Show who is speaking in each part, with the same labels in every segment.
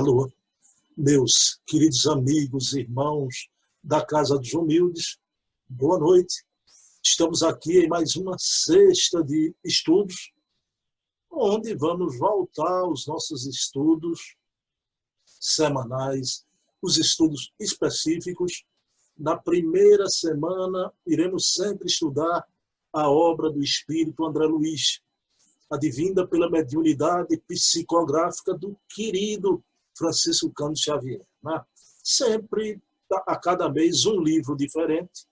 Speaker 1: Alô, meus queridos amigos, irmãos da Casa dos Humildes, boa noite. Estamos aqui em mais uma sexta de estudos, onde vamos voltar aos nossos estudos semanais, os estudos específicos. Na primeira semana, iremos sempre estudar a obra do Espírito André Luiz, advinda pela mediunidade psicográfica do querido Francisco Cândido Xavier. Né? Sempre, a cada mês, um livro diferente,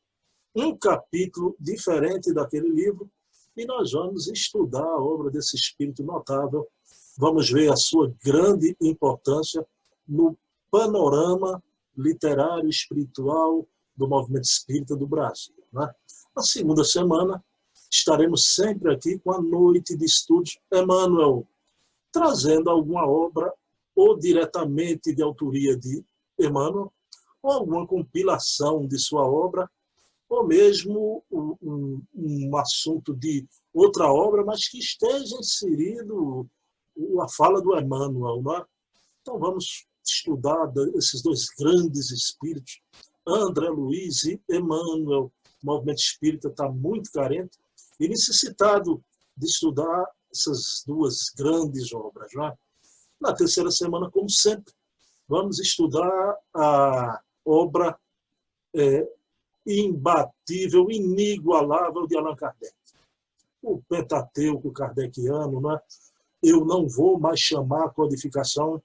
Speaker 1: um capítulo diferente daquele livro, e nós vamos estudar a obra desse espírito notável. Vamos ver a sua grande importância no panorama literário e espiritual do movimento espírita do Brasil. Né? Na segunda semana, estaremos sempre aqui com a noite de estudos Emmanuel, trazendo alguma obra ou diretamente de autoria de Emmanuel, ou alguma compilação de sua obra, ou mesmo um assunto de outra obra, mas que esteja inserido a fala do Emmanuel. Né? Então vamos estudar esses dois grandes espíritos, André Luiz e Emmanuel. O movimento espírita está muito carente e necessitado de estudar essas duas grandes obras. Né? Na terceira semana, como sempre, vamos estudar a obra imbatível, inigualável de Allan Kardec. O Pentateuco kardeciano, né? Eu não vou mais chamar codificação,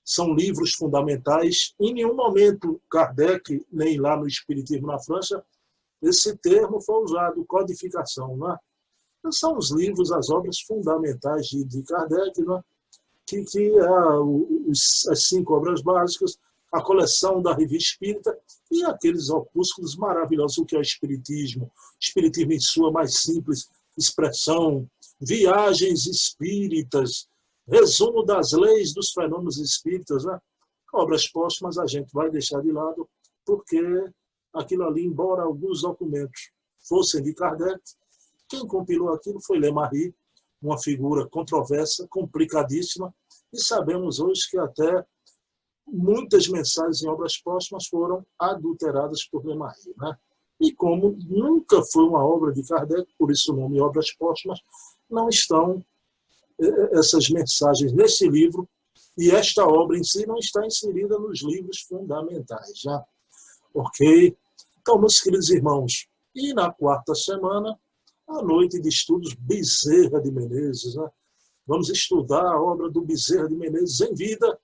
Speaker 1: são livros fundamentais. Em nenhum momento Kardec, nem lá no Espiritismo na França, esse termo foi usado, codificação. Né? São os livros, as obras fundamentais de Kardec, né? que as 5 obras básicas, a coleção da Revista Espírita e aqueles opúsculos maravilhosos, o que é o Espiritismo em sua mais simples expressão, Viagens Espíritas, Resumo das Leis dos Fenômenos Espíritas. Né? Obras póstumas a gente vai deixar de lado, porque aquilo ali, embora alguns documentos fossem de Kardec, quem compilou aquilo foi Lemarie, uma figura controversa, complicadíssima, e sabemos hoje que até muitas mensagens em obras póstumas foram adulteradas por Lemarie. Né? E como nunca foi uma obra de Kardec, por isso o nome Obras Póstumas, não estão essas mensagens nesse livro, e esta obra em si não está inserida nos livros fundamentais. Já. Ok? Então, meus queridos irmãos, e na quarta semana, a noite de estudos Bezerra de Menezes. Né? Vamos estudar a obra do Bezerra de Menezes em vida,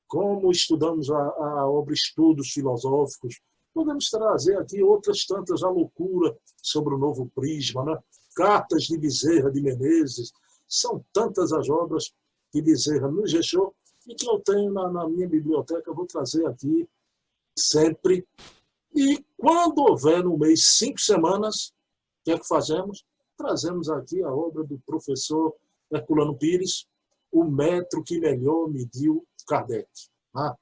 Speaker 1: como estudamos a obra Estudos Filosóficos. Podemos trazer aqui outras tantas, a loucura sobre o novo prisma, né? Cartas de Bezerra de Menezes. São tantas as obras que Bezerra nos deixou e que eu tenho na minha biblioteca, eu vou trazer aqui sempre. E quando houver no mês 5 semanas, o que é que fazemos? Trazemos aqui a obra do professor Herculano Pires, O Metro que Melhor Mediu Kardec. Ah.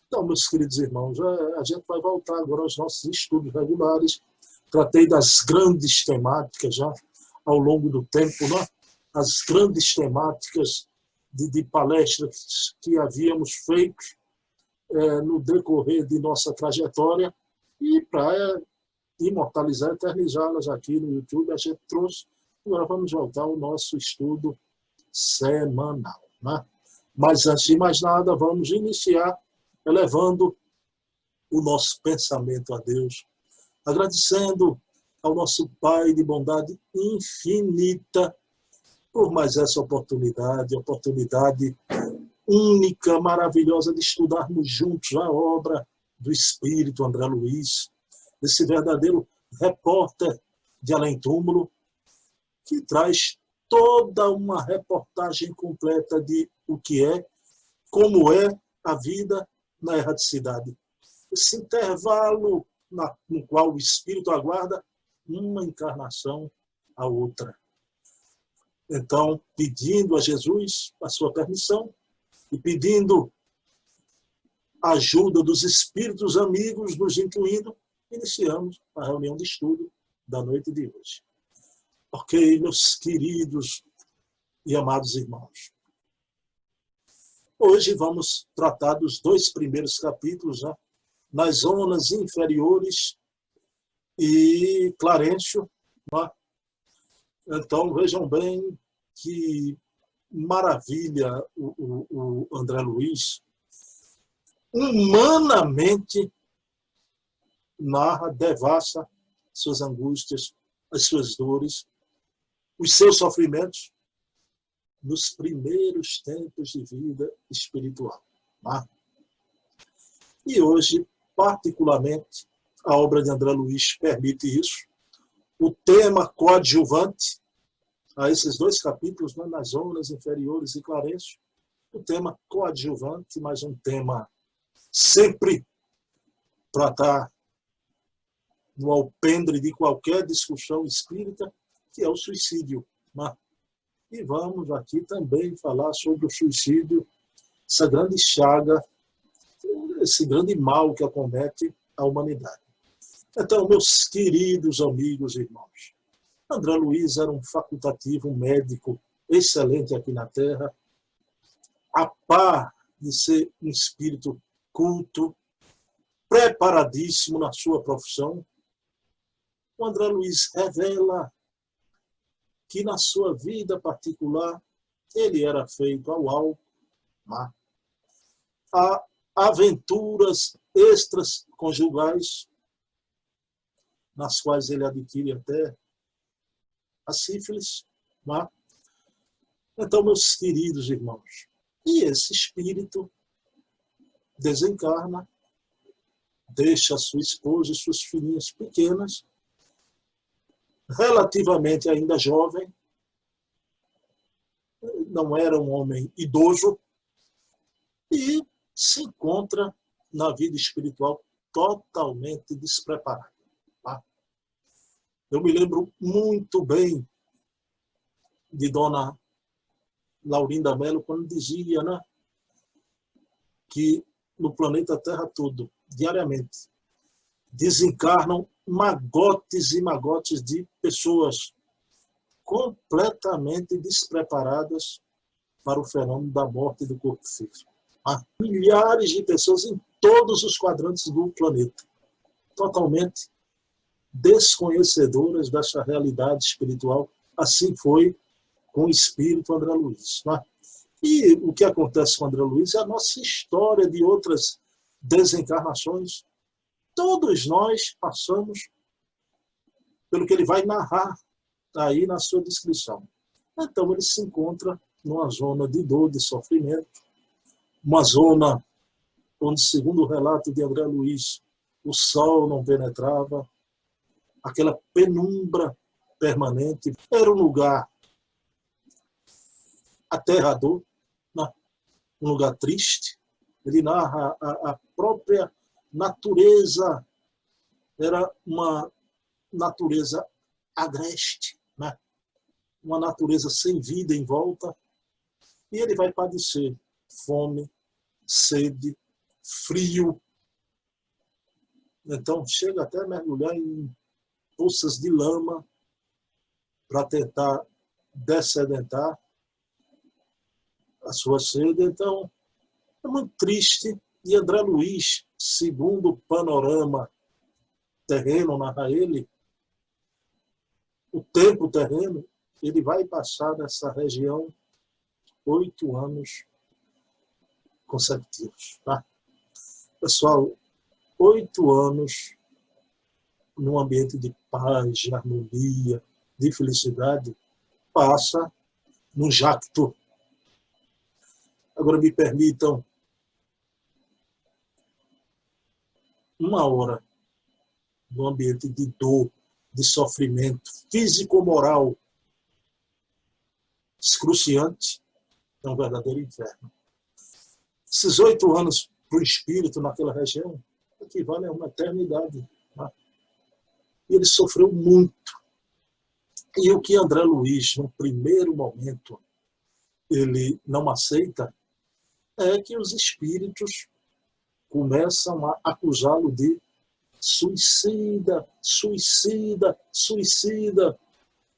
Speaker 1: Então, meus queridos irmãos, a gente vai voltar agora aos nossos estudos regulares. Tratei das grandes temáticas já ao longo do tempo, né? As grandes temáticas de palestras que havíamos feito no decorrer de nossa trajetória, e para imortalizar, eternizá-las aqui no YouTube, a gente trouxe. Agora vamos voltar ao nosso estudo semanal. Né? Mas, antes de mais nada, vamos iniciar elevando o nosso pensamento a Deus, agradecendo ao nosso Pai de bondade infinita por mais essa oportunidade única, maravilhosa de estudarmos juntos a obra do Espírito André Luiz, esse verdadeiro repórter de além-túmulo, que traz toda uma reportagem completa de o que é, como é a vida na erraticidade. Esse intervalo no qual o Espírito aguarda uma encarnação à outra. Então, pedindo a Jesus a sua permissão e pedindo a ajuda dos espíritos amigos, nos incluindo, iniciamos a reunião de estudo da noite de hoje. Ok, meus queridos e amados irmãos. Hoje vamos tratar dos 2 primeiros capítulos, né? Nas zonas inferiores e Clarencio. Né? Então, vejam bem que maravilha o André Luiz. Humanamente narra, devassa suas angústias, as suas dores, os seus sofrimentos nos primeiros tempos de vida espiritual. Né? E hoje, particularmente, a obra de André Luiz permite isso. O tema coadjuvante a esses 2 capítulos, né, nas zonas inferiores e Clarencio, o tema coadjuvante, mas um tema sempre para estar no alpendre de qualquer discussão espírita, que é o suicídio. Né? E vamos aqui também falar sobre o suicídio, essa grande chaga, esse grande mal que acomete a humanidade. Então, meus queridos amigos e irmãos, André Luiz era um facultativo, um médico excelente aqui na Terra, a par de ser um espírito culto, preparadíssimo na sua profissão. O André Luiz revela que na sua vida particular ele era feito ao álcool, a aventuras extras conjugais, nas quais ele adquire até a sífilis. Então, meus queridos irmãos, e esse espírito desencarna, deixa sua esposa e suas filhinhas pequenas, relativamente ainda jovem, não era um homem idoso, e se encontra na vida espiritual totalmente despreparado. Tá? Eu me lembro muito bem de Dona Laurinda Mello quando dizia, né, que no planeta Terra todo, diariamente, desencarnam magotes e magotes de pessoas completamente despreparadas para o fenômeno da morte do corpo físico. Há milhares de pessoas em todos os quadrantes do planeta, totalmente desconhecedoras dessa realidade espiritual. Assim foi com o espírito André Luiz. Né? E o que acontece com André Luiz é a nossa história de outras desencarnações. Todos nós passamos pelo que ele vai narrar aí na sua descrição. Então ele se encontra numa zona de dor, de sofrimento, uma zona onde, segundo o relato de André Luiz, o sol não penetrava, aquela penumbra permanente. Era um lugar aterrador, né? Um lugar triste. Ele narra a própria natureza, era uma natureza agreste, né? Uma natureza sem vida em volta, e ele vai padecer fome, sede, frio. Então chega até a mergulhar em poças de lama para tentar dessedentar a sua sede. Então é muito triste. E André Luiz, segundo o panorama terreno, narra ele, o tempo terreno, ele vai passar nessa região 8 anos consecutivos. Tá? Pessoal, 8 anos num ambiente de paz, de harmonia, de felicidade, passa num jacto. Agora me permitam 1 hora num ambiente de dor, de sofrimento físico-moral excruciante, é um verdadeiro inferno. Esses 8 anos para o espírito naquela região equivalem a uma eternidade. Né? E ele sofreu muito. E o que André Luiz, no primeiro momento, ele não aceita é que os espíritos começam a acusá-lo de suicida, suicida, suicida.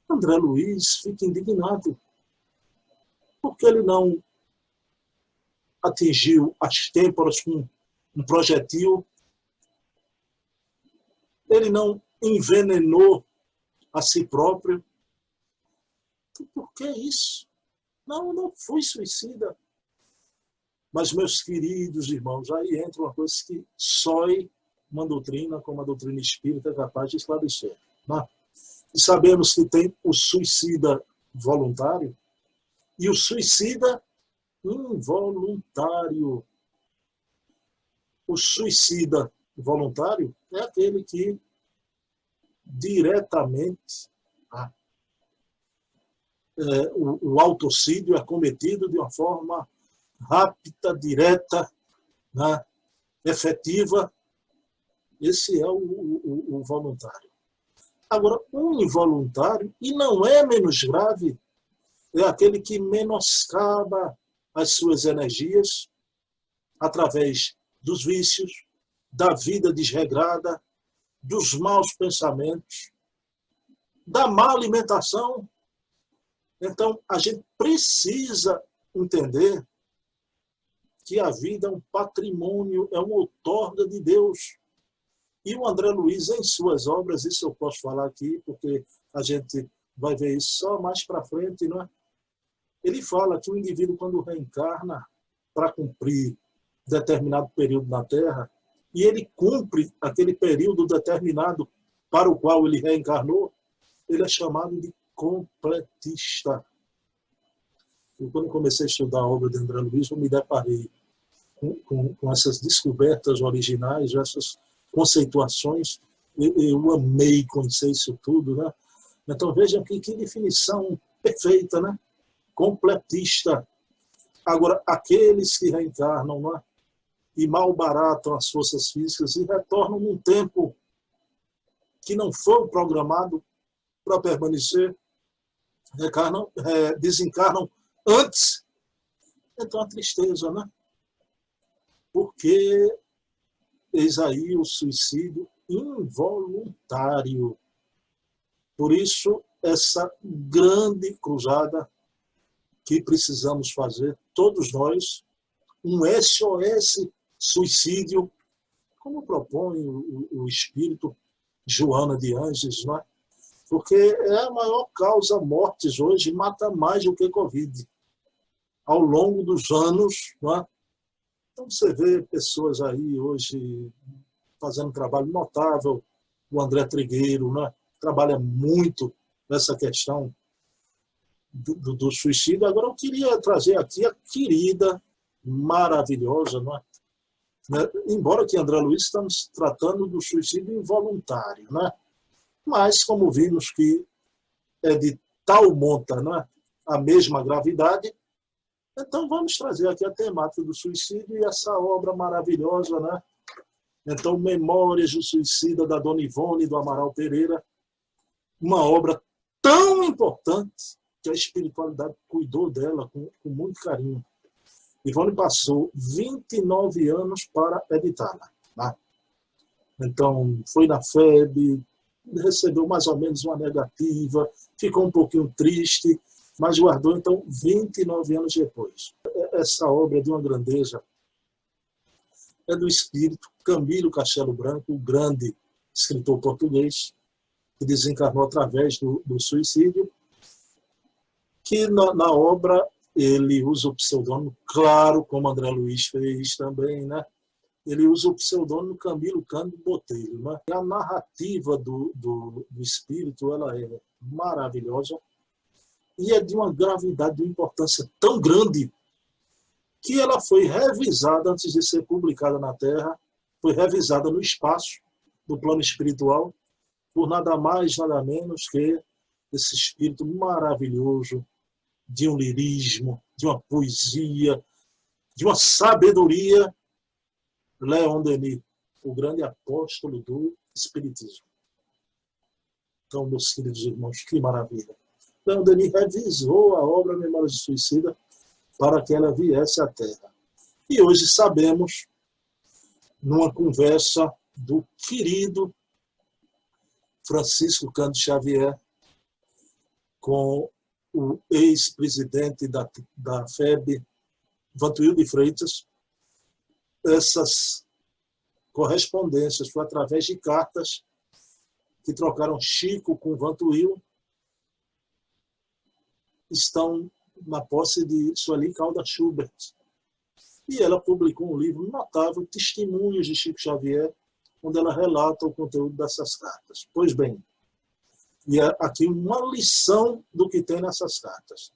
Speaker 1: André Luiz fica indignado, porque ele não atingiu as têmporas com um projetil, ele não envenenou a si próprio. Por que isso? Não fui suicida. Mas, meus queridos irmãos, aí entra uma coisa que só uma doutrina, como a doutrina espírita, é capaz de esclarecer. Né? E sabemos que tem o suicida voluntário e o suicida involuntário. O suicida voluntário é aquele que diretamente o autocídio é cometido de uma forma rápida, direta, né, efetiva. Esse é o voluntário. Agora, o involuntário, e não é menos grave, é aquele que menoscaba as suas energias através dos vícios, da vida desregrada, dos maus pensamentos, da má alimentação. Então, a gente precisa entender que a vida é um patrimônio, é uma outorga de Deus. E o André Luiz, em suas obras, isso eu posso falar aqui, porque a gente vai ver isso só mais para frente, não é? Ele fala que o indivíduo, quando reencarna para cumprir determinado período na Terra, e ele cumpre aquele período determinado para o qual ele reencarnou, ele é chamado de completista. E quando comecei a estudar a obra de André Luiz, eu me deparei com essas descobertas originais, essas conceituações. Eu amei conhecer isso tudo, né? Então vejam que definição perfeita, né? Completista. Agora, aqueles que reencarnam, né, e malbaratam as forças físicas e retornam num tempo que não foi programado para permanecer, desencarnam antes. Então a tristeza, né? Porque eis aí o suicídio involuntário. Por isso, essa grande cruzada que precisamos fazer, todos nós, um SOS suicídio, como propõe o espírito Joana de Ângeles, não é? Porque é a maior causa mortes hoje, mata mais do que Covid. Ao longo dos anos, não é? Então você vê pessoas aí hoje fazendo um trabalho notável, o André Trigueiro, né? Trabalha muito nessa questão do suicídio. Agora eu queria trazer aqui a querida, maravilhosa, não é? Embora que André Luiz estamos tratando do suicídio involuntário, né? Mas como vimos que é de tal monta, não é? A mesma gravidade, então vamos trazer aqui a temática do suicídio e essa obra maravilhosa, né? Então, Memórias do Suicida, da Dona Ivone do Amaral Pereira, uma obra tão importante que a espiritualidade cuidou dela com muito carinho. Ivone passou 29 anos para editá-la. Né? Então, foi na FEB, recebeu mais ou menos uma negativa, ficou um pouquinho triste, mas guardou, então, 29 anos depois. Essa obra é de uma grandeza, é do espírito Camilo Castelo Branco, o grande escritor português, que desencarnou através do suicídio, que na obra ele usa o pseudônimo, claro, como André Luiz fez também, né? Ele usa o pseudônimo Camilo Cândido Botelho. Né? A narrativa do espírito ela é maravilhosa e é de uma gravidade, de uma importância tão grande que ela foi revisada antes de ser publicada na Terra, foi revisada no espaço, no plano espiritual, por nada mais, nada menos que esse espírito maravilhoso de um lirismo, de uma poesia, de uma sabedoria, Leon Denis, o grande apóstolo do espiritismo. Então, meus queridos irmãos, que maravilha. Leon Denis revisou a obra Memórias do Suicida para que ela viesse à Terra. E hoje sabemos, numa conversa do querido Francisco Cândido Xavier com o ex-presidente da FEB, Vantuil de Freitas. Essas correspondências foi através de cartas que trocaram Chico com Vantuil, estão na posse de Sueli Caldas Schubert. E ela publicou um livro notável, Testemunhos de Chico Xavier, onde ela relata o conteúdo dessas cartas. Pois bem, e aqui uma lição do que tem nessas cartas.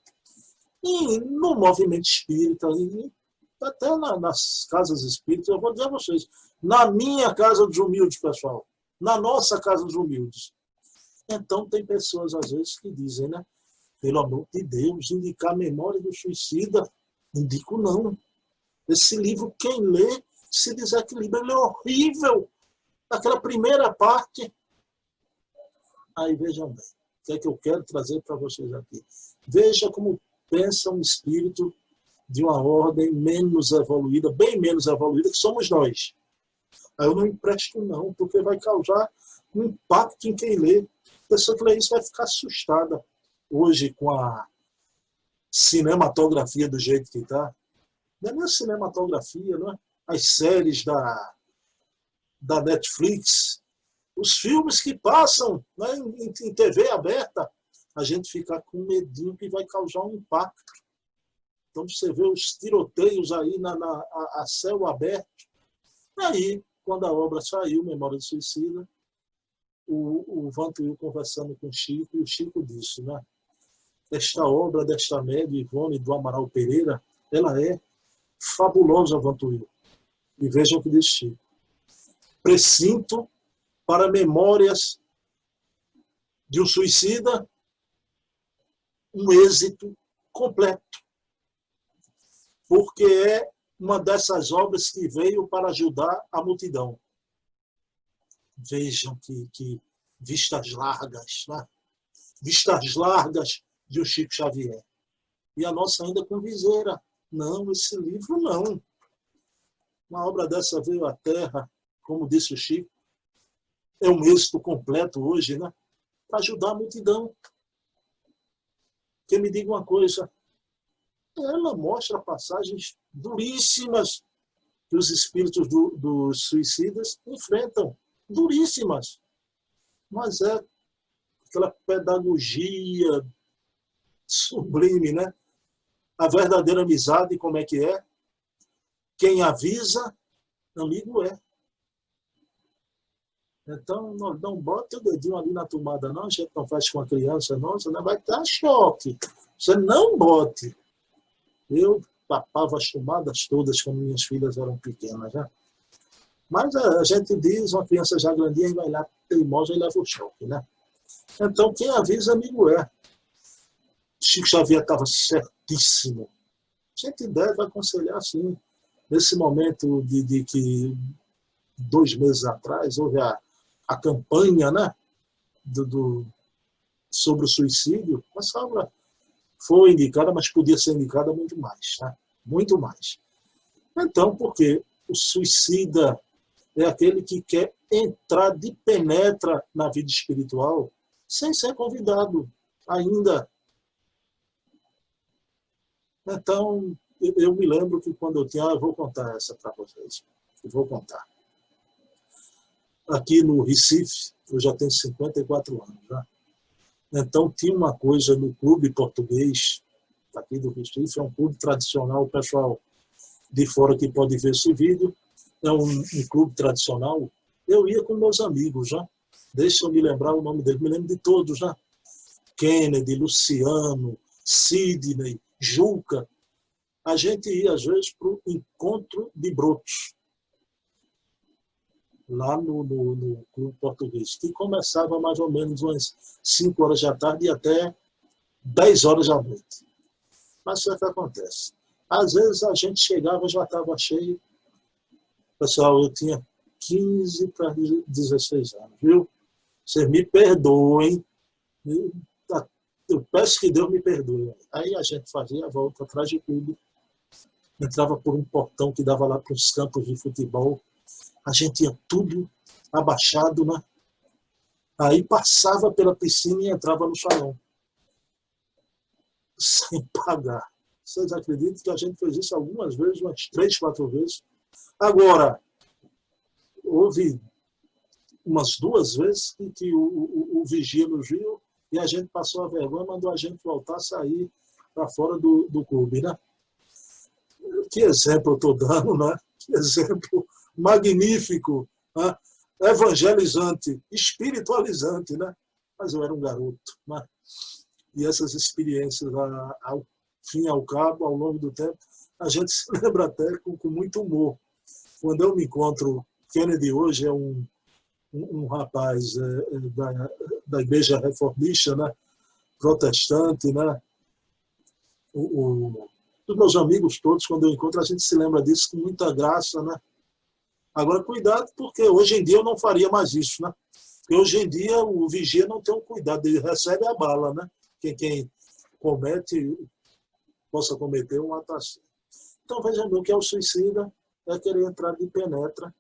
Speaker 1: E no movimento espírita, até nas casas espíritas, eu vou dizer a vocês, na minha casa dos humildes, pessoal, na nossa casa dos humildes. Então, tem pessoas, às vezes, que dizem, né? Pelo amor de Deus, indicar a Memória do Suicida, indico não. Esse livro, quem lê, se desequilibra, ele é horrível. Aquela primeira parte. Aí, vejam bem, o que é que eu quero trazer para vocês aqui. Veja como pensa um espírito de uma ordem menos evoluída, bem menos evoluída, que somos nós. Aí eu não empresto não, porque vai causar um impacto em quem lê. A pessoa que lê isso vai ficar assustada. Hoje, com a cinematografia do jeito que está, não é nem a cinematografia, não é? As séries da Netflix, os filmes que passam, né, em TV aberta, a gente fica com medinho que vai causar um impacto. Então você vê os tiroteios aí a céu aberto. Aí, quando a obra saiu, Memória do Suicida, o Vantuil conversando com o Chico, e o Chico disse, né? Esta obra desta média, Ivone do Amaral Pereira, ela é fabulosa, Vantuil. E vejam o que diz Chico. Precinto para memórias de um suicida, um êxito completo. Porque é uma dessas obras que veio para ajudar a multidão. Vejam que vistas largas, né? Vistas largas de um Chico Xavier. E a nossa ainda com viseira. Não, esse livro não. Uma obra dessa veio à Terra, como disse o Chico, é um êxito completo hoje, né? Para ajudar a multidão. Que me diga uma coisa, ela mostra passagens duríssimas que os espíritos dos suicidas enfrentam. Duríssimas. Mas é aquela pedagogia sublime, né? A verdadeira amizade, como é que é? Quem avisa, amigo é. Então, não bota o dedinho ali na tomada, não. A gente não faz com a criança nossa, né? Vai dar choque. Você não bote. Eu papava as tomadas todas quando minhas filhas eram pequenas, já. Mas a gente diz, uma criança já grandinha, e vai lá teimosa e leva o choque, né? Então, quem avisa, amigo é. Chico Xavier estava certíssimo. A gente deve aconselhar, assim, nesse momento de que 2 meses atrás houve a campanha, né, sobre o suicídio. Essa obra foi indicada, mas podia ser indicada muito mais, né? Muito mais. Então, porque o suicida é aquele que quer entrar de penetra na vida espiritual sem ser convidado ainda. Então, eu me lembro que quando eu tinha... eu vou contar essa para vocês. Eu vou contar. Aqui no Recife, eu já tenho 54 anos. Já. Então, tinha uma coisa no clube português, aqui do Recife, é um clube tradicional, o pessoal de fora que pode ver esse vídeo, é um clube tradicional. Eu ia com meus amigos, já. Deixa eu me lembrar o nome deles, me lembro de todos, já. Kennedy, Luciano, Sidney, Juca. A gente ia, às vezes, para o Encontro de Brotos, lá no Clube Português, que começava mais ou menos umas 5 horas da tarde e até 10 horas da noite. Mas o que acontece? Às vezes a gente chegava, já estava cheio. Pessoal, eu tinha 15 para 16 anos, viu? Vocês me perdoem. Eu peço que Deus me perdoe. Aí a gente fazia a volta atrás de tudo. Entrava por um portão que dava lá para os campos de futebol. A gente ia tudo abaixado, né? Aí passava pela piscina e entrava no salão. Sem pagar. Vocês acreditam que a gente fez isso algumas vezes, umas 3, 4 vezes. Agora, houve umas 2 vezes que o vigia nos viu e a gente passou a vergonha, mandou a gente voltar a sair para fora do clube, né? Que exemplo eu estou dando, né? Que exemplo magnífico, né? Evangelizante, espiritualizante, né? Mas eu era um garoto, né? E essas experiências, ao fim e ao cabo, ao longo do tempo, a gente se lembra até com muito humor. Quando eu me encontro, Kennedy hoje é um rapaz da igreja reformista, né? Protestante, né? Os meus amigos todos, quando eu encontro, a gente se lembra disso com muita graça, né? Agora, cuidado, porque hoje em dia eu não faria mais isso, né? Porque hoje em dia o vigia não tem um cuidado, ele recebe a bala, né? Quem comete, possa cometer um ato assim. Então, vejam bem, o que é o suicida é querer entrar de penetra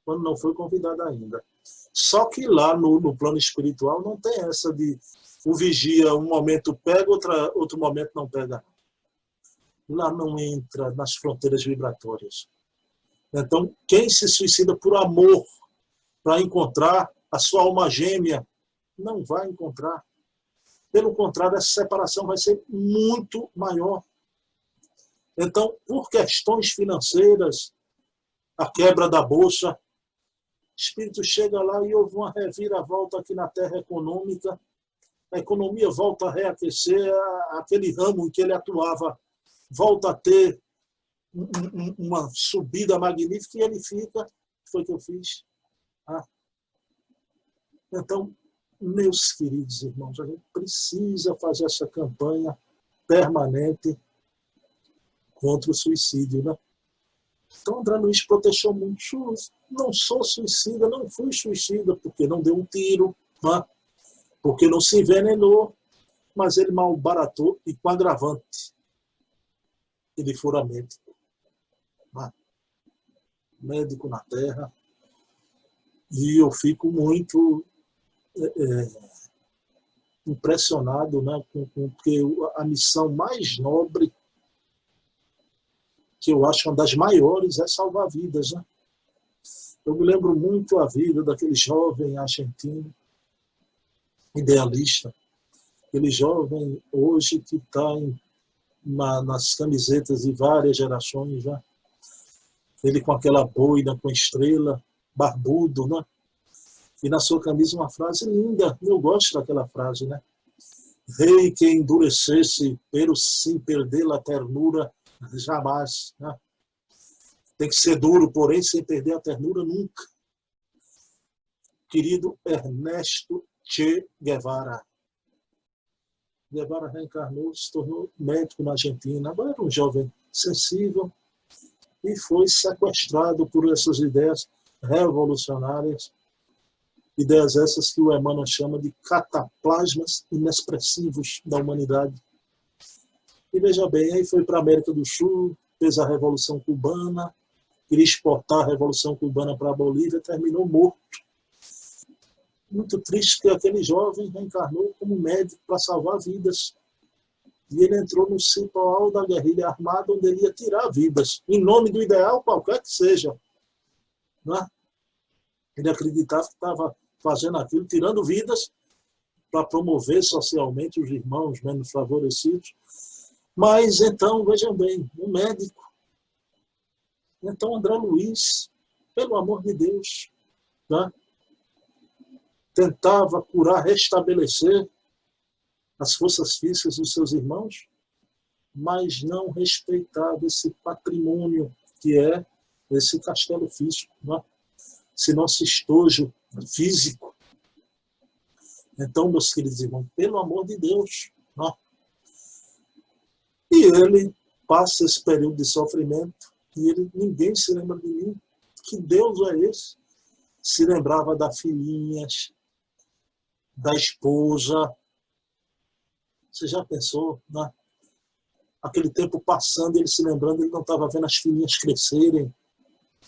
Speaker 1: quando não foi convidado ainda. Só que lá no plano espiritual não tem essa de o vigia um momento pega, outro momento não pega. Lá não entra nas fronteiras vibratórias. Então, quem se suicida por amor para encontrar a sua alma gêmea, não vai encontrar. Pelo contrário, essa separação vai ser muito maior. Então, por questões financeiras, a quebra da bolsa, o espírito chega lá e houve uma reviravolta aqui na terra econômica, a economia volta a reaquecer, aquele ramo em que ele atuava volta a ter uma subida magnífica e ele fica, foi o que eu fiz. Então, meus queridos irmãos, a gente precisa fazer essa campanha permanente contra o suicídio, né? Então, André Luiz protestou muito. Não sou suicida, não fui suicida, porque não deu um tiro, né? Porque não se envenenou, mas ele malbaratou e com agravante. Ele fora médico. Médico na Terra. E eu fico muito impressionado, né, porque a missão mais nobre, que eu acho uma das maiores, é salvar vidas. Né? Eu me lembro muito a vida daquele jovem argentino, idealista, aquele jovem hoje que está nas camisetas de várias gerações, já. Ele com aquela boina, com estrela, barbudo, né? E na sua camisa uma frase linda, eu gosto daquela frase, né? Rei que endurecesse, pero sem perder a ternura, jamais. Né? Tem que ser duro, porém sem perder a ternura nunca. Querido Ernesto Che Guevara. Guevara reencarnou, se tornou médico na Argentina. Agora era um jovem sensível e foi sequestrado por essas ideias revolucionárias. Ideias essas que o Emmanuel chama de cataplasmas inexpressivos da humanidade. E veja bem, aí foi para a América do Sul, fez a Revolução Cubana, queria exportar a Revolução Cubana para a Bolívia, terminou morto. Muito triste que aquele jovem reencarnou como médico para salvar vidas. E ele entrou no cipoal da guerrilha armada, onde ele ia tirar vidas, em nome do ideal, qualquer que seja. Né? Ele acreditava que estava fazendo aquilo, tirando vidas, para promover socialmente os irmãos menos favorecidos. Mas, então, vejam bem, um médico. Então, André Luiz, pelo amor de Deus, né? Tentava curar, restabelecer as forças físicas dos seus irmãos, mas não respeitava esse patrimônio que é esse castelo físico, né? Esse nosso estojo físico. Então, meus queridos irmãos, pelo amor de Deus, né? E ele passa esse período de sofrimento e ninguém se lembra de mim. Que Deus é esse? Se lembrava das filhinhas, da esposa. Você já pensou, né? Aquele tempo passando, ele se lembrando, ele não estava vendo as filhinhas crescerem.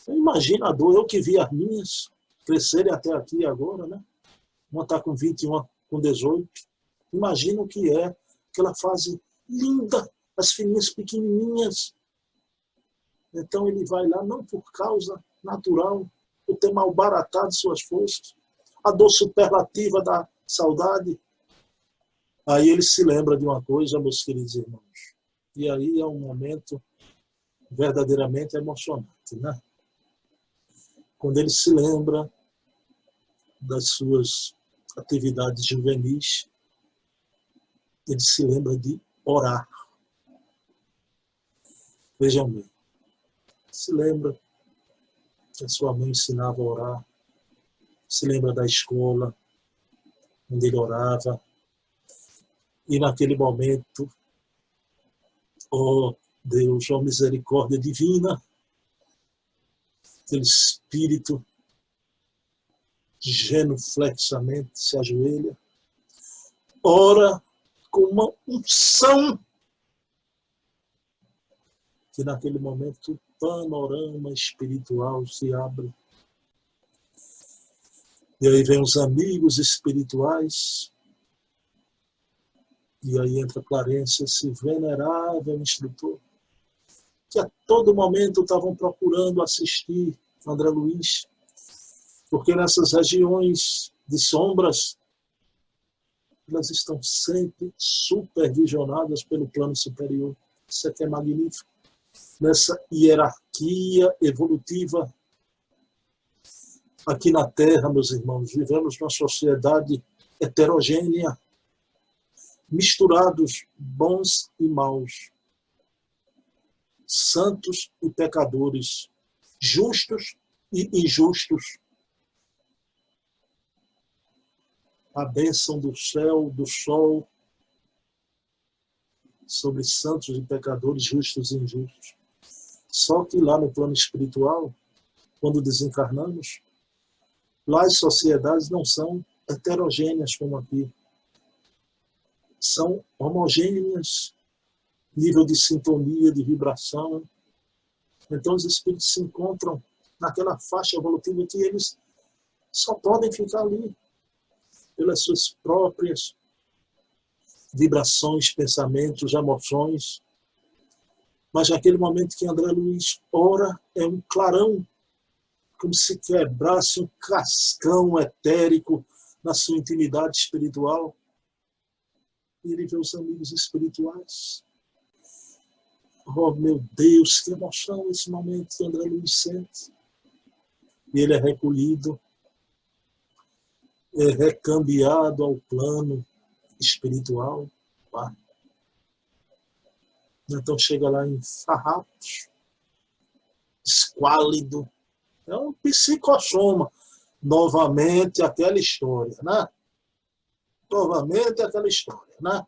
Speaker 1: Imagina a dor, eu que vi as minhas crescerem até aqui agora, né? Uma está com 20 e uma com 18. Imagina o que é aquela fase linda as filhinhas pequenininhas. Então ele vai lá, não por causa natural, por ter malbaratado suas forças, a dor superlativa da saudade. Aí ele se lembra de uma coisa, meus queridos irmãos, e aí é um momento verdadeiramente emocionante, né? Quando ele se lembra das suas atividades juvenis, ele se lembra de orar. Vejam bem, se lembra que a sua mãe ensinava a orar, se lembra da escola onde ele orava, e naquele momento, ó Deus, ó misericórdia divina, aquele espírito genuflexamente se ajoelha, ora com uma unção, que naquele momento o panorama espiritual se abre. E aí vem os amigos espirituais, e aí entra Clarência, esse venerável instrutor, que a todo momento estavam procurando assistir André Luiz, porque nessas regiões de sombras, elas estão sempre supervisionadas pelo plano superior. Isso aqui é magnífico. Nessa hierarquia evolutiva, aqui na Terra, meus irmãos, vivemos numa sociedade heterogênea, misturados bons e maus, santos e pecadores, justos e injustos. A bênção do céu, do sol, sobre santos e pecadores, justos e injustos. Só que lá no plano espiritual, quando desencarnamos, lá as sociedades não são heterogêneas como aqui. São homogêneas, nível de sintonia, de vibração. Então os espíritos se encontram naquela faixa evolutiva que eles só podem ficar ali, pelas suas próprias vibrações, pensamentos, emoções. Mas naquele momento que André Luiz ora, é um clarão, como se quebrasse um cascão etérico na sua intimidade espiritual. E ele vê os amigos espirituais. Oh, meu Deus, que emoção esse momento que André Luiz sente. E ele é recolhido, é recambiado ao plano espiritual. Tá? Então chega lá em farrapos, esquálido. É um psicossoma. Novamente aquela história, né? Novamente aquela história, né?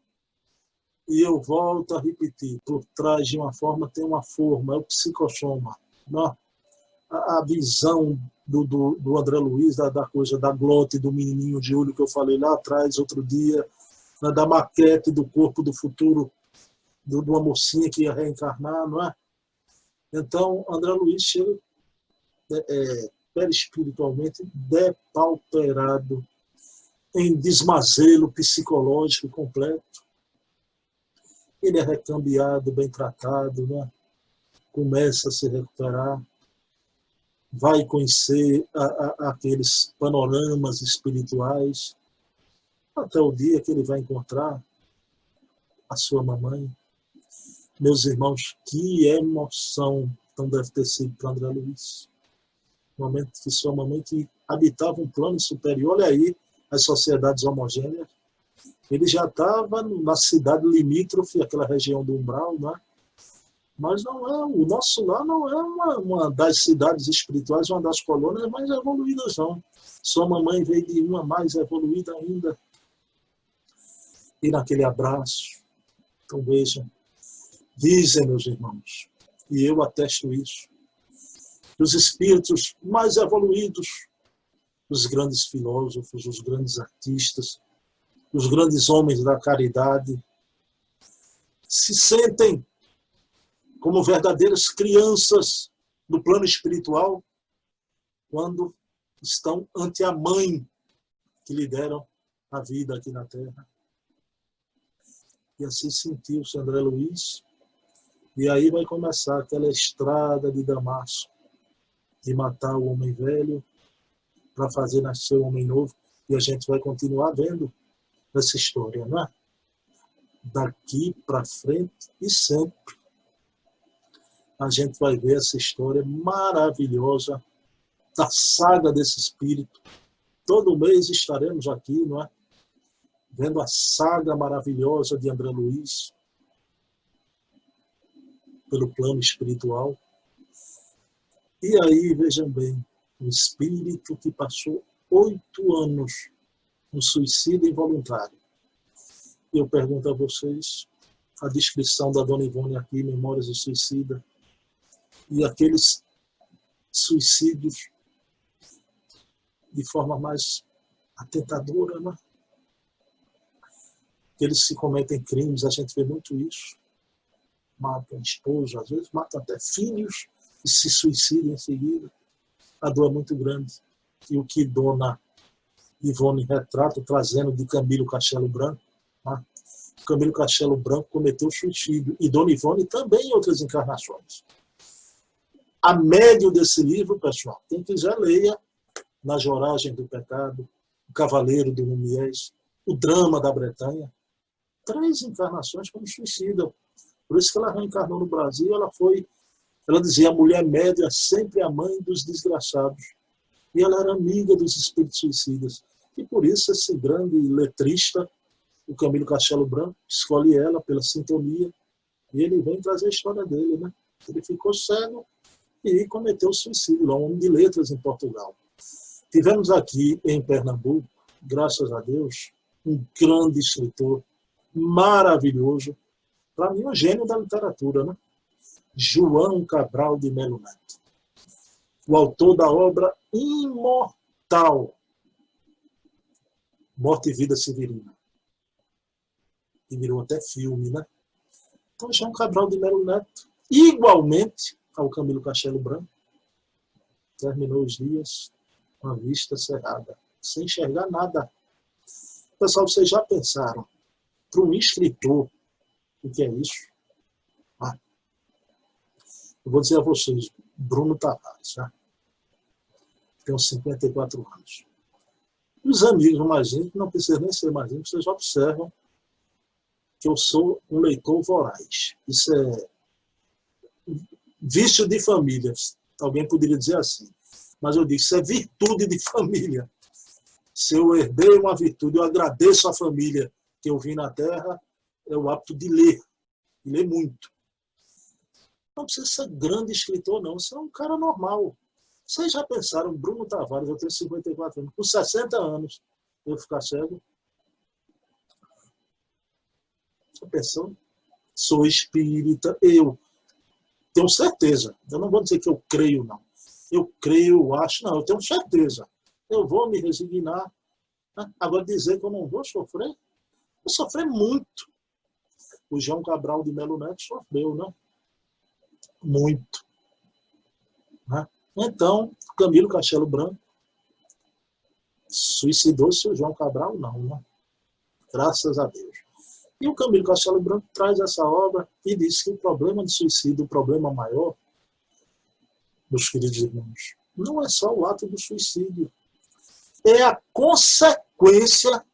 Speaker 1: E eu volto a repetir, por trás de uma forma tem uma forma, é o psicossoma. Né? A visão do André Luiz, da coisa da glote do menininho de olho que eu falei lá atrás, outro dia, né? Da maquete do corpo do futuro, de uma mocinha que ia reencarnar, não é? Então, André Luiz chega perispiritualmente depauperado, em desmazelo psicológico completo. Ele é recambiado, bem tratado, né? Começa a se recuperar, vai conhecer aqueles panoramas espirituais, até o dia que ele vai encontrar a sua mamãe. Meus irmãos, que emoção então deve ter sido para André Luiz. No momento que sua mamãe, que habitava um plano superior, olha aí as sociedades homogêneas, ele já estava na cidade limítrofe, aquela região do umbral, né? Mas não é, o nosso lar não é uma das cidades espirituais, uma das colônias mais evoluídas, não. Sua mamãe veio de uma mais evoluída ainda. E naquele abraço, então vejam, dizem, meus irmãos, e eu atesto isso, os espíritos mais evoluídos, os grandes filósofos, os grandes artistas, os grandes homens da caridade, se sentem como verdadeiras crianças do plano espiritual quando estão ante a mãe que lhe deram a vida aqui na Terra. E assim sentiu-se André Luiz, E aí vai começar aquela estrada de Damasco, de matar o homem velho para fazer nascer o homem novo. E a gente vai continuar vendo essa história, não é? Daqui para frente e sempre a gente vai ver essa história maravilhosa da saga desse espírito. Todo mês estaremos aqui, não é? Vendo a saga maravilhosa de André Luiz pelo plano espiritual. E aí, vejam bem, um espírito que passou 8 anos no suicídio involuntário. Eu pergunto a vocês, a descrição da Dona Ivone aqui, Memórias do Suicida, e aqueles suicídios de forma mais atentadora, né? Aqueles que cometem crimes, a gente vê muito isso. Matam esposa, às vezes matam até filhos e se suicidam em seguida. A dor é muito grande. E o que Dona Ivone retrata, trazendo de Camilo Castelo Branco, né? Camilo Castelo Branco cometeu suicídio, e Dona Ivone também em outras encarnações. A médio desse livro, pessoal, quem quiser leia Nas Oragens do Pecado, O Cavaleiro de Rumiés, O Drama da Bretanha. 3 encarnações como suicida. Por isso que ela reencarnou no Brasil. Ela dizia, a mulher média é sempre a mãe dos desgraçados. E ela era amiga dos espíritos suicidas. E por isso esse grande letrista, o Camilo Castelo Branco, escolhe ela pela sintonia. E ele vem trazer a história dele, né? Ele ficou cego e cometeu suicídio, lá, um homem de letras em Portugal. Tivemos aqui em Pernambuco, graças a Deus, um grande escritor, maravilhoso, para mim um gênio da literatura, né? João Cabral de Melo Neto, o autor da obra imortal, Morte e Vida Severina, que virou até filme, né? Então, João Cabral de Melo Neto, igualmente ao Camilo Castelo Branco, terminou os dias com a vista cerrada, sem enxergar nada. Pessoal, vocês já pensaram, para um escritor, o que é isso? Eu vou dizer a vocês, Bruno Tavares, né? Tenho 54 anos. Os amigos mais íntimos, não precisa nem ser mais íntimos, vocês observam que eu sou um leitor voraz. Isso é vício de família. Alguém poderia dizer assim. Mas eu digo, isso é virtude de família. Se eu herdei uma virtude, eu agradeço à família que eu vim na Terra, é o hábito de ler. E ler muito. Não precisa ser grande escritor, não. Você é um cara normal. Vocês já pensaram, Bruno Tavares, eu tenho 54 anos, com 60 anos, eu ficar cego? Já pensou? Sou espírita, eu tenho certeza. Eu não vou dizer que eu creio, não. Eu creio, eu acho, não, eu tenho certeza. Eu vou me resignar. Né? Agora dizer que eu não vou sofrer? Vou sofrer muito. O João Cabral de Melo Neto sofreu, né? Muito. Né? Então, Camilo Castelo Branco suicidou-se, o João Cabral não, né? Graças a Deus. E o Camilo Castelo Branco traz essa obra e diz que o problema de suicídio, o problema maior, meus queridos irmãos, não é só o ato do suicídio, é a consequência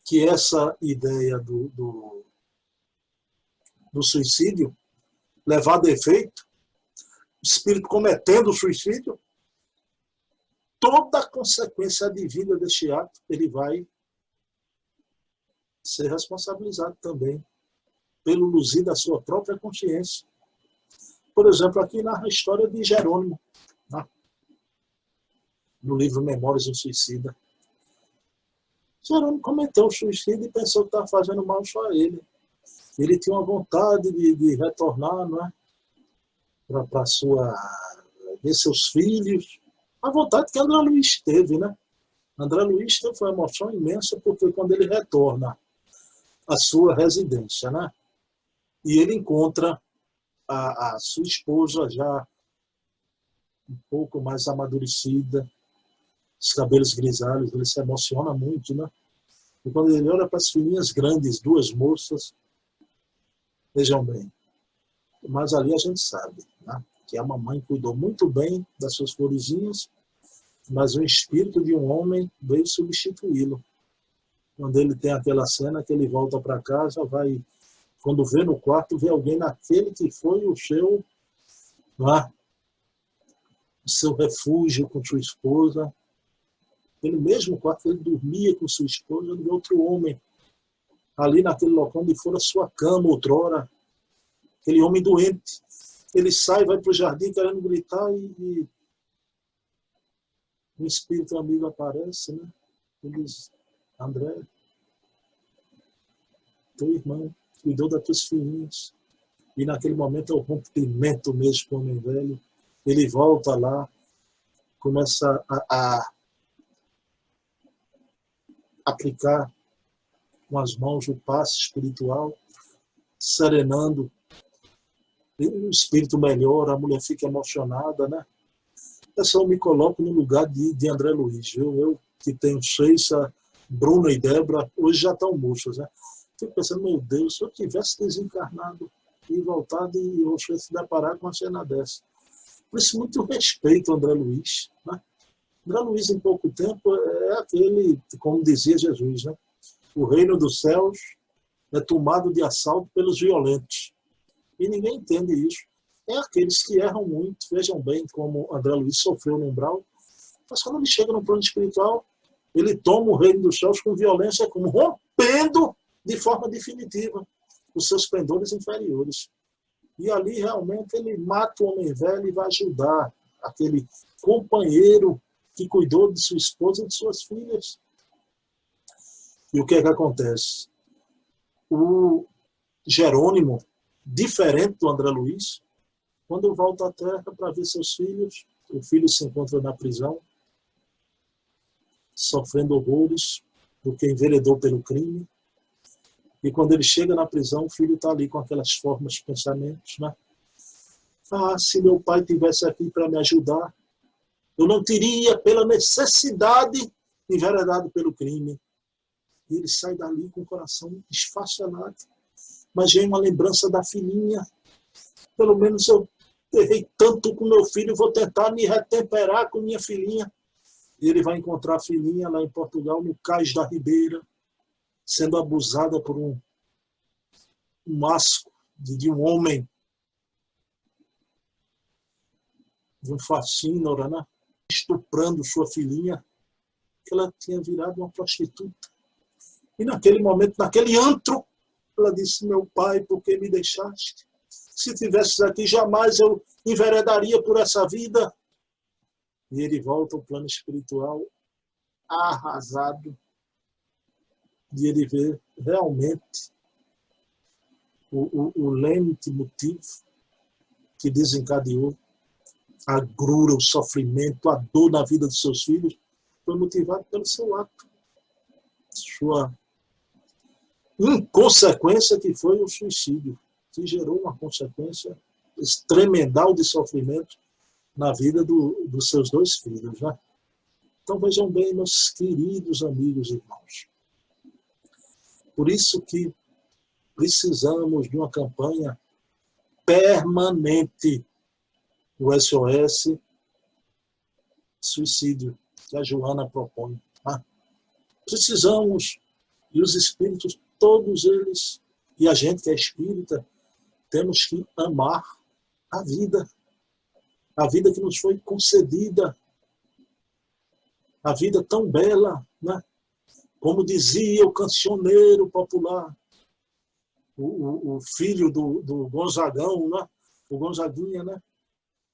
Speaker 1: que essa ideia do suicídio levado a efeito, o espírito cometendo o suicídio, toda a consequência advinda deste ato, ele vai ser responsabilizado também pelo luzir da sua própria consciência. Por exemplo, aqui narra a história de Jerônimo, né? No livro Memórias do Suicida. Jerônimo cometeu o suicídio e pensou que estava fazendo mal só a ele. Ele tinha uma vontade de retornar, não é? Para ver seus filhos. A vontade que André Luiz teve, né? André Luiz teve uma emoção imensa, porque quando ele retorna à sua residência, né? E ele encontra a sua esposa já um pouco mais amadurecida, os cabelos grisalhos, ele se emociona muito, né? E quando ele olha para as filhinhas grandes, 2 moças, Vejam bem, mas ali a gente sabe, né, que a mamãe cuidou muito bem das suas florezinhas, mas o espírito de um homem veio substituí-lo. Quando ele tem aquela cena que ele volta para casa, vai, quando vê no quarto, vê alguém naquele que foi o seu, né, o seu refúgio com sua esposa. Ele mesmo quarto, ele dormia com sua esposa, ele vê outro homem ali naquele local onde fora sua cama outrora, aquele homem doente. Ele sai, vai para o jardim querendo gritar e um espírito amigo aparece, né? Ele diz, André, teu irmão cuidou das tuas filhinhas. E naquele momento é o rompimento mesmo com o homem velho. Ele volta lá, começa a aplicar com as mãos o passe espiritual, serenando. O espírito melhora, a mulher fica emocionada, né? Eu só me coloco no lugar de André Luiz, viu? Eu que tenho 6, a Bruna e Débora, hoje já estão murchas, né? Fico pensando, meu Deus, se eu tivesse desencarnado e voltado e eu se deparar com uma cena dessa. Por isso, muito respeito ao André Luiz, né? André Luiz, em pouco tempo, é aquele, como dizia Jesus, né? O reino dos céus é tomado de assalto pelos violentos. E ninguém entende isso. É aqueles que erram muito. Vejam bem como André Luiz sofreu no umbral. Mas quando ele chega no plano espiritual, ele toma o reino dos céus com violência, como rompendo de forma definitiva os seus pendores inferiores. E ali realmente ele mata o homem velho e vai ajudar aquele companheiro que cuidou de sua esposa e de suas filhas. E o que é que acontece? O Jerônimo, diferente do André Luiz, quando volta à Terra para ver seus filhos, o filho se encontra na prisão, sofrendo horrores do que enveredou pelo crime. E quando ele chega na prisão, o filho está ali com aquelas formas de pensamentos, né? Ah, se meu pai estivesse aqui para me ajudar, eu não teria, pela necessidade, enveredado pelo crime. E ele sai dali com o coração esfacelado. Mas vem uma lembrança da filhinha. Pelo menos eu errei tanto com meu filho, vou tentar me retemperar com minha filhinha. E ele vai encontrar a filhinha lá em Portugal, no Cais da Ribeira, sendo abusada por um asco de um homem, de um fascínora, né? Estuprando sua filhinha, que ela tinha virado uma prostituta. E naquele momento, naquele antro, ela disse, meu pai, por que me deixaste? Se tivesses aqui, jamais eu enveredaria por essa vida. E ele volta ao plano espiritual arrasado. E ele vê realmente o lente motivo que desencadeou a agrura, o sofrimento, a dor na vida dos seus filhos, foi motivado pelo seu ato. Sua inconsequência, que foi o suicídio, que gerou uma consequência tremendal de sofrimento na vida dos seus 2 filhos. Né? Então vejam bem, meus queridos amigos e irmãos. Por isso que precisamos de uma campanha permanente do SOS Suicídio, que a Joana propõe. Tá? Precisamos, e os espíritos, todos eles, e a gente que é espírita, temos que amar a vida que nos foi concedida, a vida tão bela, né? Como dizia o cancioneiro popular, o filho do Gonzagão, né? O Gonzaguinha, né?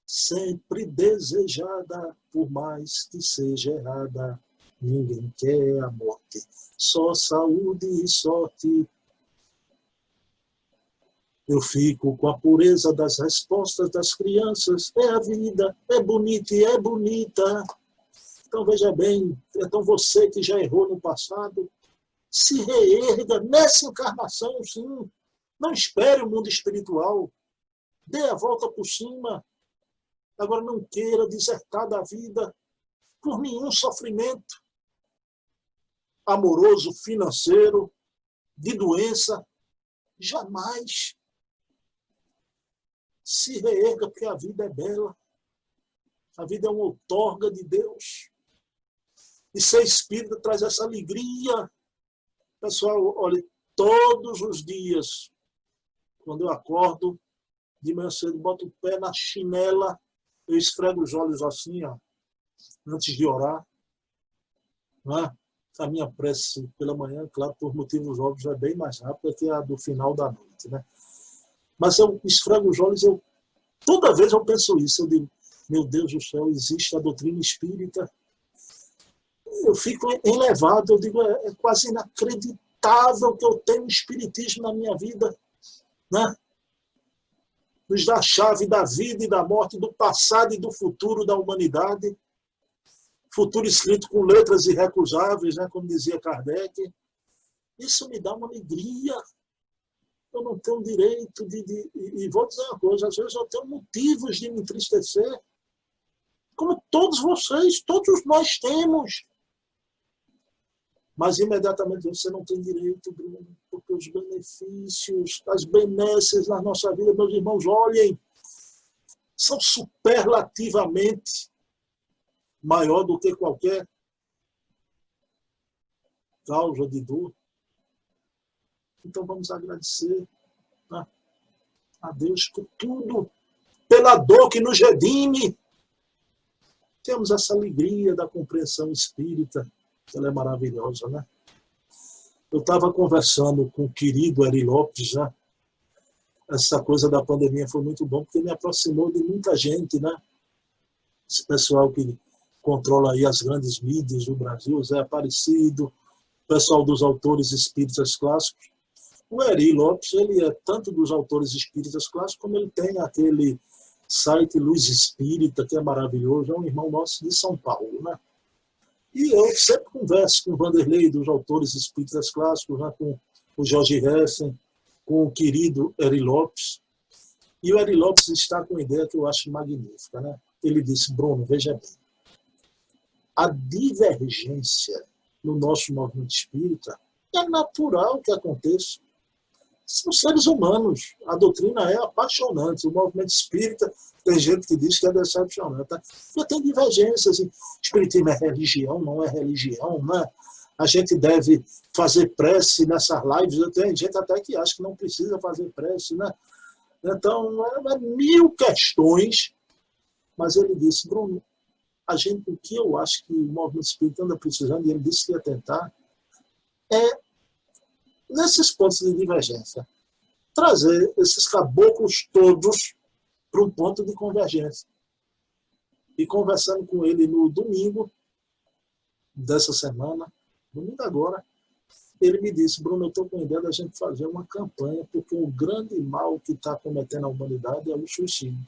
Speaker 1: Sempre desejada, por mais que seja errada, ninguém quer a morte, só saúde e sorte. Eu fico com a pureza das respostas das crianças, é a vida, é bonita e é bonita. Então veja bem, então você que já errou no passado, se reerga nessa encarnação, sim. Não espere o mundo espiritual. Dê a volta por cima. Agora não queira desertar da vida por nenhum sofrimento amoroso, financeiro, de doença. Jamais. Se reerga, porque a vida é bela. A vida é uma outorga de Deus. E ser espírita traz essa alegria. Pessoal, olha, todos os dias, quando eu acordo, de manhã cedo, boto o pé na chinela, eu esfrego os olhos assim, ó, antes de orar. Né? A minha prece pela manhã, claro, por motivos óbvios, é bem mais rápida que a do final da noite. Né? Mas eu esfrego os olhos, toda vez eu penso isso, eu digo, meu Deus do céu, existe a doutrina espírita. Eu fico elevado, eu digo, é quase inacreditável que eu tenho o espiritismo na minha vida. Né? Nos dá a chave da vida e da morte, do passado e do futuro da humanidade. Futuro escrito com letras irrecusáveis, né, como dizia Kardec. Isso me dá uma alegria. Eu não tenho direito E vou dizer uma coisa, às vezes eu tenho motivos de me entristecer. Como todos vocês, todos nós temos. Mas imediatamente você não tem direito, Bruno, porque os benefícios, as benesses na nossa vida, meus irmãos, olhem, são superlativamente maior do que qualquer causa de dor. Então vamos agradecer, né, a Deus por tudo, pela dor que nos redime. Temos essa alegria da compreensão espírita, que ela é maravilhosa, né? Eu estava conversando com o querido Eri Lopes, né? Essa coisa da pandemia foi muito bom, porque me aproximou de muita gente, né? Esse pessoal que controla aí as grandes mídias do Brasil, Zé Aparecido, o pessoal dos autores espíritas clássicos. O Eri Lopes, ele é tanto dos autores espíritas clássicos, como ele tem aquele site Luz Espírita, que é maravilhoso, é um irmão nosso de São Paulo, né? E eu sempre converso com o Vanderlei, dos autores espíritas clássicos, né? Com o Jorge Hessen, com o querido Eri Lopes. E o Eri Lopes está com uma ideia que eu acho magnífica, né? Ele disse, Bruno, veja bem, a divergência no nosso movimento espírita é natural que aconteça. São seres humanos. A doutrina é apaixonante. O movimento espírita, tem gente que diz que é decepcionante. Tá? Porque tem divergências. Espiritismo é religião, não é religião. Né? A gente deve fazer prece nessas lives. Tem gente até que acha que não precisa fazer prece. Né? Então, é mil questões. Mas ele disse, Bruno, o que eu acho que o movimento espírita anda precisando, e ele disse que ia tentar, é nesses pontos de divergência, trazer esses caboclos todos para um ponto de convergência. E conversando com ele no domingo dessa semana, domingo agora, ele me disse, Bruno, eu estou com a ideia da gente fazer uma campanha, porque o grande mal que está cometendo a humanidade é o suicídio.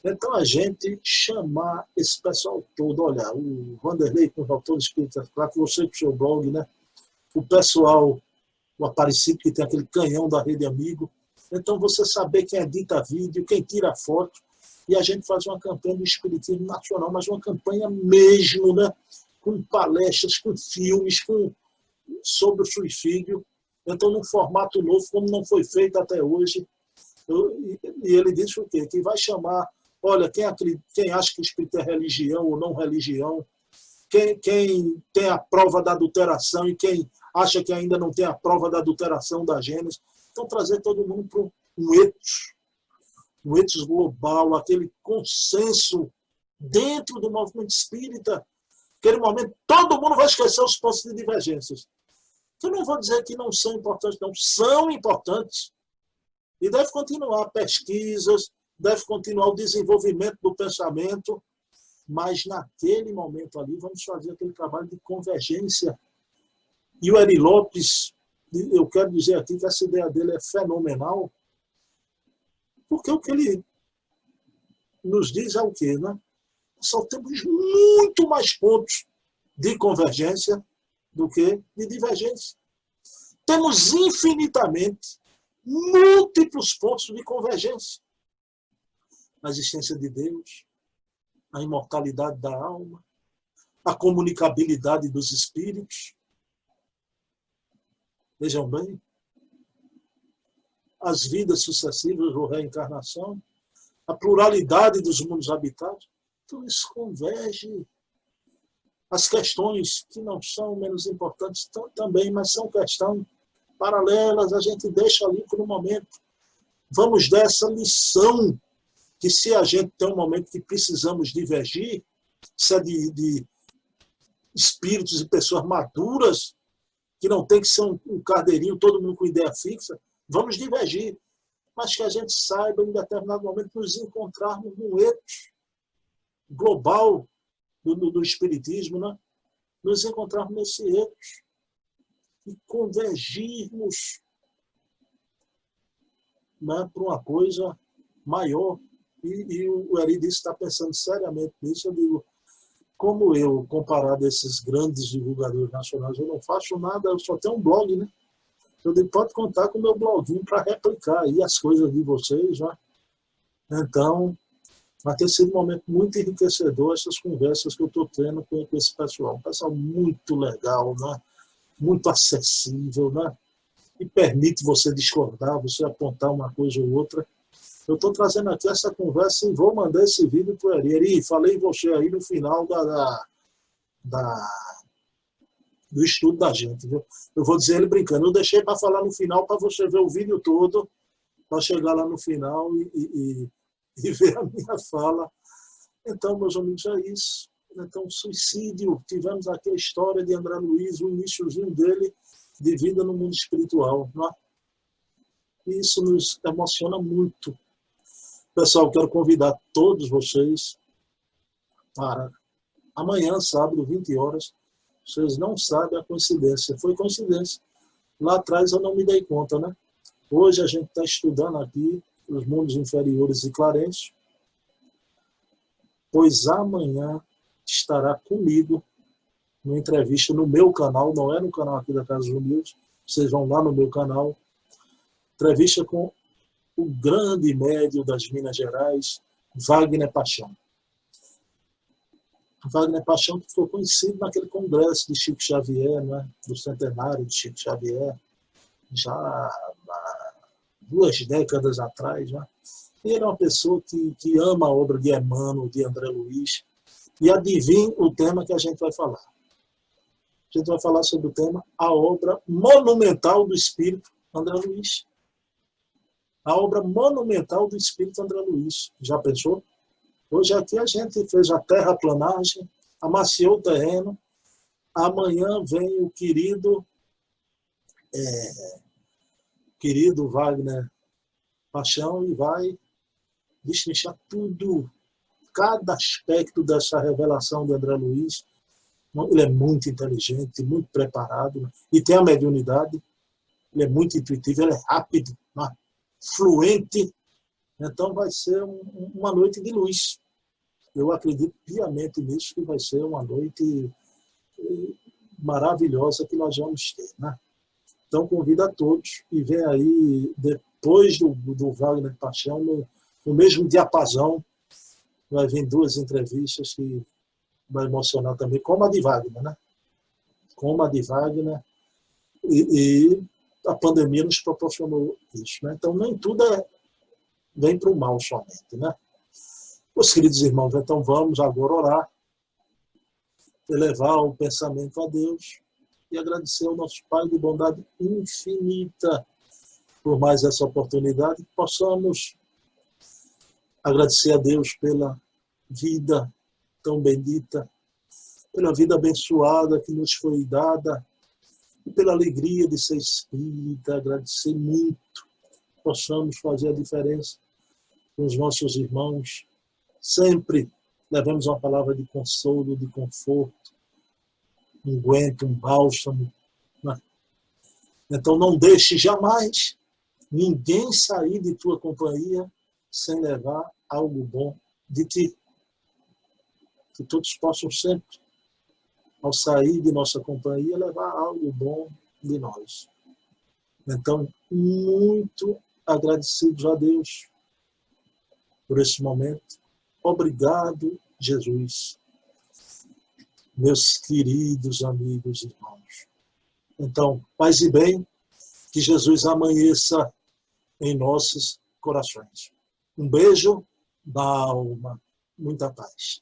Speaker 1: Então a gente chamar esse pessoal todo, olha, o Vanderlei com os autores espíritas, claro, você com o seu blog, né? O pessoal, o Aparecido, que tem aquele canhão da Rede Amigo. Então, você saber quem edita vídeo, quem tira foto, e a gente faz uma campanha do Espiritismo Nacional, mas uma campanha mesmo, né? Com palestras, com filmes, sobre o suicídio. Então, num formato novo, como não foi feito até hoje. E ele disse o quê? Que vai chamar, olha, quem acha que o Espírito é religião ou não religião, quem tem a prova da adulteração e quem acha que ainda não tem a prova da adulteração da Gênesis. Então, trazer todo mundo para um ethos global, aquele consenso dentro do movimento espírita. Aquele momento, todo mundo vai esquecer os pontos de divergências. Eu não vou dizer que não são importantes, não. São importantes. E deve continuar pesquisas, deve continuar o desenvolvimento do pensamento, mas naquele momento ali vamos fazer aquele trabalho de convergência. E o Eri Lopes, eu quero dizer aqui que essa ideia dele é fenomenal, porque o que ele nos diz é o quê? Né? Só temos muito mais pontos de convergência do que de divergência. Temos infinitamente múltiplos pontos de convergência. A existência de Deus, a imortalidade da alma, a comunicabilidade dos espíritos. Vejam bem, as vidas sucessivas ou reencarnação, a pluralidade dos mundos habitados, tudo isso converge. As questões que não são menos importantes também, mas são questões paralelas, a gente deixa ali por um momento. Vamos dar essa lição, que se a gente tem um momento que precisamos divergir, se é de espíritos e pessoas maduras, que não tem que ser um cardeirinho, todo mundo com ideia fixa, vamos divergir. Mas que a gente saiba, em determinado momento, nos encontrarmos num eixo global do espiritismo, né? Nos encontrarmos nesse eixo e convergirmos, né, para uma coisa maior. E o Eri disse que está pensando seriamente nisso. Eu digo, como eu, comparado a esses grandes divulgadores nacionais, eu não faço nada, eu só tenho um blog, né? Eu digo, pode contar com o meu bloguinho para replicar aí as coisas de vocês, né? Então, vai ter sido um momento muito enriquecedor essas conversas que eu estou tendo com esse pessoal. Um pessoal muito legal, né? Muito acessível, né? E permite você discordar, você apontar uma coisa ou outra. Eu estou trazendo aqui essa conversa e vou mandar esse vídeo para o Eri. Eri, falei você aí no final do estudo da gente, viu? Eu vou dizer ele brincando, eu deixei para falar no final para você ver o vídeo todo, para chegar lá no final e ver a minha fala. Então, meus amigos, é isso. Então, suicídio, tivemos aqui a história de André Luiz, o iniciozinho dele de vida no mundo espiritual, né? E isso nos emociona muito. Pessoal, quero convidar todos vocês para amanhã, sábado, 20 horas. Vocês não sabem a coincidência. Foi coincidência. Lá atrás eu não me dei conta, né? Hoje a gente está estudando aqui os mundos inferiores e Clarencio, pois amanhã estará comigo uma entrevista no meu canal, não é no canal aqui da Casa dos Humildes, vocês vão lá no meu canal, entrevista com o grande médium das Minas Gerais, Wagner Paixão. Wagner Paixão, que ficou conhecido naquele congresso de Chico Xavier, né? Do centenário de Chico Xavier, já há 2 décadas atrás. Né? E ele é uma pessoa que ama a obra de Emmanuel, de André Luiz, e adivinha o tema que a gente vai falar. A gente vai falar sobre o tema A Obra Monumental do Espírito André Luiz. A obra monumental do Espírito André Luiz. Já pensou? Hoje aqui a gente fez a terraplanagem, amaciou o terreno. Amanhã vem o querido Wagner Paixão e vai destrinchar tudo, cada aspecto dessa revelação de André Luiz. Ele é muito inteligente, muito preparado, e tem a mediunidade. Ele é muito intuitivo, ele é rápido, né? Fluente. Então vai ser uma noite de luz. Eu acredito piamente nisso, que vai ser uma noite maravilhosa que nós vamos ter. Né? Então convido a todos e vem aí, depois do Wagner Paixão, no mesmo diapasão, vai vir 2 entrevistas que vai emocionar também, como a de Wagner, né? Como a de Wagner, e a pandemia nos proporcionou isso. Né? Então nem tudo vem para o mal somente. Né? Os queridos irmãos, então vamos agora orar, elevar o pensamento a Deus e agradecer ao nosso Pai de bondade infinita por mais essa oportunidade, que possamos agradecer a Deus pela vida tão bendita, pela vida abençoada que nos foi dada e pela alegria de ser espírita, agradecer muito, possamos fazer a diferença com os nossos irmãos. Sempre levamos uma palavra de consolo, de conforto, um guento, um bálsamo. Né? Então não deixe jamais ninguém sair de tua companhia sem levar algo bom de ti. Que todos possam sempre, ao sair de nossa companhia, levar algo bom de nós. Então, muito agradecidos a Deus por esse momento. Obrigado, Jesus, meus queridos amigos e irmãos. Então, paz e bem, que Jesus amanheça em nossos corações. Um beijo da alma. Muita paz.